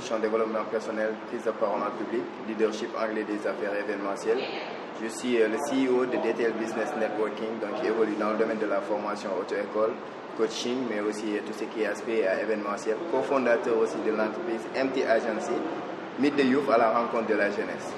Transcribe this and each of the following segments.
coach en développement personnel, prise de parole en public, leadership anglais des affaires événementielles. Je suis le CEO de DTL Business Networking, donc qui évolue dans le domaine de la formation auto-école, coaching, mais aussi tout ce qui est aspect événementiel. Cofondateur aussi de l'entreprise MT Agency, Meet the Youth à la rencontre de la jeunesse.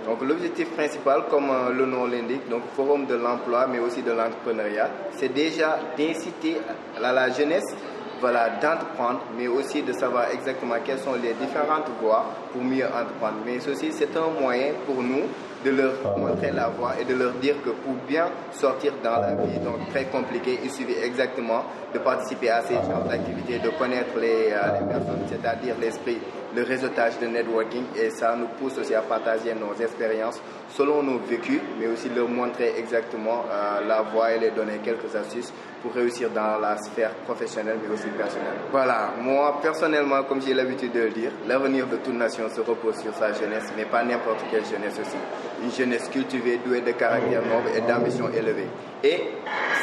Donc l'objectif principal, comme le nom l'indique, donc forum de l'emploi, mais aussi de l'entrepreneuriat, c'est déjà d'inciter la jeunesse d'entreprendre, mais aussi de savoir exactement quelles sont les différentes voies pour mieux entreprendre. Mais ceci, c'est un moyen pour nous de leur montrer la voie et de leur dire que pour bien sortir dans la vie, donc très compliqué, il suffit exactement de participer à ces genres d'activités, de connaître les personnes, c'est-à-dire l'esprit, le réseautage de networking, et ça nous pousse aussi à partager nos expériences selon nos vécus, mais aussi leur montrer exactement la voie et leur donner quelques astuces pour réussir dans la sphère professionnelle mais aussi personnelle. Voilà, moi personnellement, comme j'ai l'habitude de le dire, l'avenir de toute nation se repose sur sa jeunesse, mais pas n'importe quelle jeunesse aussi. Une jeunesse cultivée, douée de caractère noble et d'ambition élevée. Et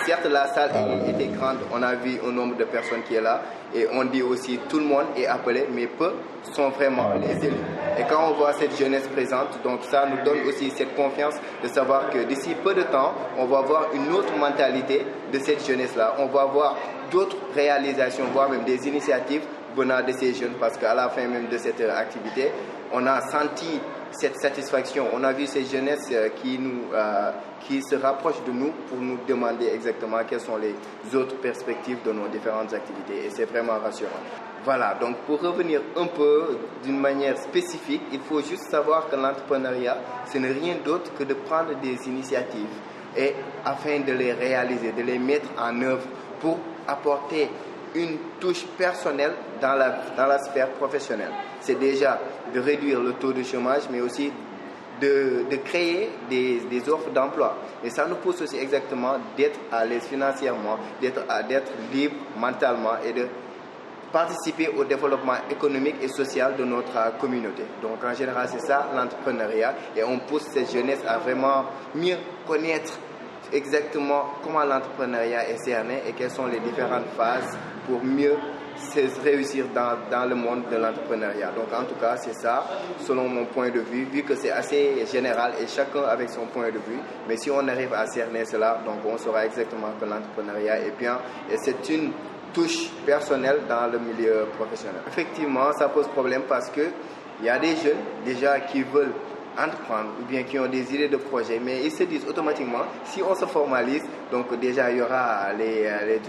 certes, la salle était grande, on a vu un nombre de personnes qui est là, et on dit aussi tout le monde est appelé, mais peu sont vraiment les élus. Et quand on voit cette jeunesse présente, donc ça nous donne aussi cette confiance de savoir que d'ici peu de temps, on va voir une autre mentalité de cette jeunesse-là. On va voir d'autres réalisations, voire même des initiatives venant de ces jeunes, parce qu'à la fin même de cette activité, on a senti cette satisfaction. On a vu ces jeunesses qui se rapprochent de nous pour nous demander exactement quelles sont les autres perspectives de nos différentes activités, et c'est vraiment rassurant. Voilà, donc pour revenir un peu d'une manière spécifique, il faut juste savoir que l'entrepreneuriat, ce n'est rien d'autre que de prendre des initiatives et afin de les réaliser, de les mettre en œuvre pour apporter une touche personnelle dans la sphère professionnelle. C'est déjà de réduire le taux de chômage, mais aussi de créer des offres d'emploi. Et ça nous pousse aussi exactement d'être à l'aise financièrement, d'être libre mentalement et de participer au développement économique et social de notre communauté. Donc en général, c'est ça l'entrepreneuriat, et on pousse cette jeunesse à vraiment mieux connaître exactement comment l'entrepreneuriat est cerné et quelles sont les différentes phases pour mieux réussir dans le monde de l'entrepreneuriat. Donc en tout cas, c'est ça, selon mon point de vue, vu que c'est assez général et chacun avec son point de vue. Mais si on arrive à cerner cela, donc on saura exactement que l'entrepreneuriat est bien, et c'est une touche personnelle dans le milieu professionnel. Effectivement, ça pose problème parce qu'il y a des jeunes déjà qui veulent entreprendre ou bien qui ont des idées de projet, mais ils se disent automatiquement, si on se formalise, donc déjà il y aura les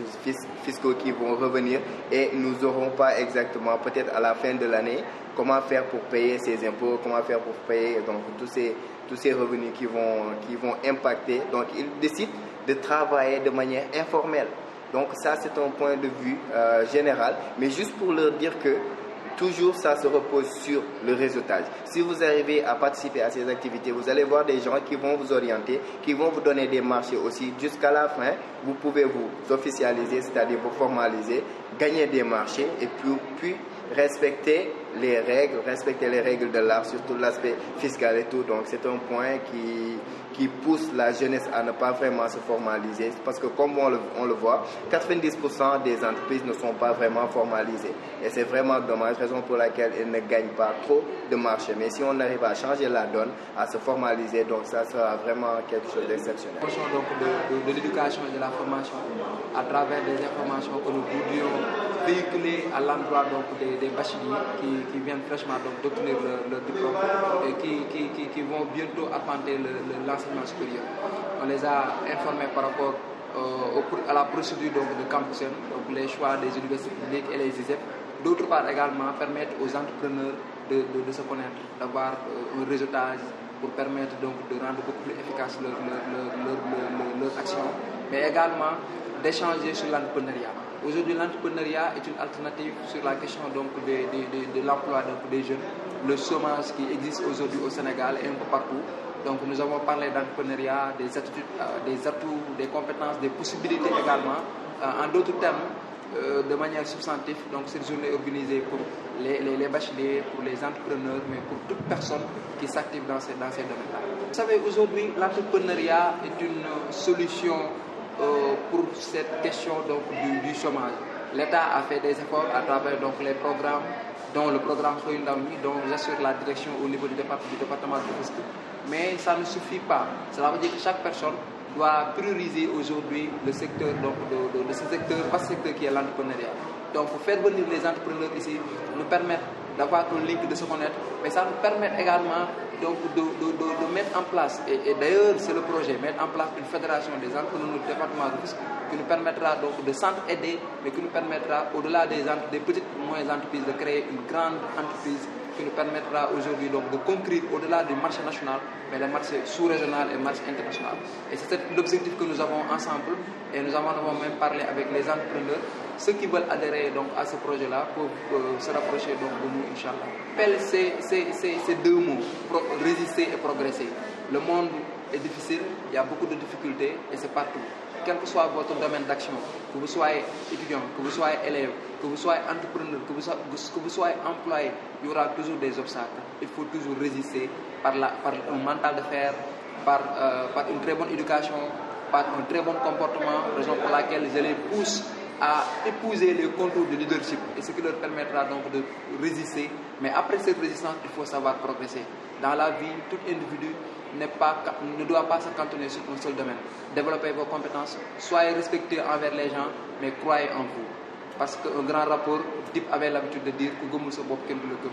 fiscaux qui vont revenir et nous n'aurons pas exactement, peut-être à la fin de l'année, comment faire pour payer ces impôts, comment faire pour payer donc tous ces revenus qui vont impacter. Donc ils décident de travailler de manière informelle. Donc ça, c'est un point de vue général, mais juste pour leur dire que toujours ça se repose sur le réseautage. Si vous arrivez à participer à ces activités, vous allez voir des gens qui vont vous orienter, qui vont vous donner des marchés aussi. Jusqu'à la fin, vous pouvez vous officialiser, c'est-à-dire vous formaliser, gagner des marchés et puis respecter les règles de l'art, surtout l'aspect fiscal et tout. Donc c'est un point qui pousse la jeunesse à ne pas vraiment se formaliser, parce que comme on le voit, 90% des entreprises ne sont pas vraiment formalisées, et c'est vraiment dommage, raison pour laquelle elles ne gagnent pas trop de marché. Mais si on arrive à changer la donne, à se formaliser, donc ça sera vraiment quelque chose d'exceptionnel. Donc de l'éducation et de la formation à travers des informations que nous voudrions véhiculer à l'endroit des bacheliers qui viennent fraîchement d'obtenir leur diplôme et qui vont bientôt affronter l'enseignement supérieur. On les a informés par rapport à la procédure de campus, donc les choix des universités publiques et les ISEP. D'autre part également permettre aux entrepreneurs de se connaître, d'avoir un réseautage pour permettre donc de rendre beaucoup plus efficace leur action, mais également d'échanger sur l'entrepreneuriat. Aujourd'hui, l'entrepreneuriat est une alternative sur la question donc de l'emploi des jeunes, le chômage qui existe aujourd'hui au Sénégal et un peu partout. Donc nous avons parlé d'entrepreneuriat, des attitudes, des atouts, des compétences, des possibilités également. En d'autres termes, de manière substantive, donc cette journée est organisée pour les bacheliers, pour les entrepreneurs, mais pour toute personne qui s'active dans ces domaines-là. Vous savez, aujourd'hui, l'entrepreneuriat est une solution pour cette question donc, du chômage. l'État a fait des efforts à travers donc, les programmes, dont le programme Soyundaouni, dont j'assure la direction au niveau du département de Rufisque. Mais ça ne suffit pas. Cela veut dire que chaque personne doit prioriser aujourd'hui le secteur, donc, de ce secteur, pas ce secteur qui est l'entrepreneuriat. Donc, pour faire venir les entrepreneurs ici, nous permettre d'avoir un link, de se connaître, mais ça nous permet également donc, de mettre en place, et d'ailleurs c'est le projet, mettre en place une fédération des entrepreneurs du département de Rufisque qui nous permettra donc de s'entraider, mais qui nous permettra, au-delà des petites et moyennes entreprises, de créer une grande entreprise qui nous permettra aujourd'hui donc de conquérir au-delà du marché national, mais le marché sous-régional et le marché international. Et c'est l'objectif que nous avons ensemble, et nous avons même parlé avec les entrepreneurs, ceux qui veulent adhérer donc à ce projet-là pour se rapprocher donc de nous, Inch'Allah. Appel, c'est deux mots, résister et progresser. Le monde est difficile, il y a beaucoup de difficultés et c'est partout. Quel que soit votre domaine d'action, que vous soyez étudiant, que vous soyez élève, que vous soyez entrepreneur, que vous soyez employé, il y aura toujours des obstacles. Il faut toujours résister par un mental de fer, par une très bonne éducation, par un très bon comportement, raison pour laquelle je les pousse à épouser les contours du leadership et ce qui leur permettra donc de résister. Mais après cette résistance, il faut savoir progresser. Dans la vie, tout individu ne doit pas se cantonner sur un seul domaine. Développez vos compétences, soyez respectueux envers les gens, mais croyez en vous. Parce qu'un grand rapport, Dip avait l'habitude de dire que Gomu se bop ken du le gëm.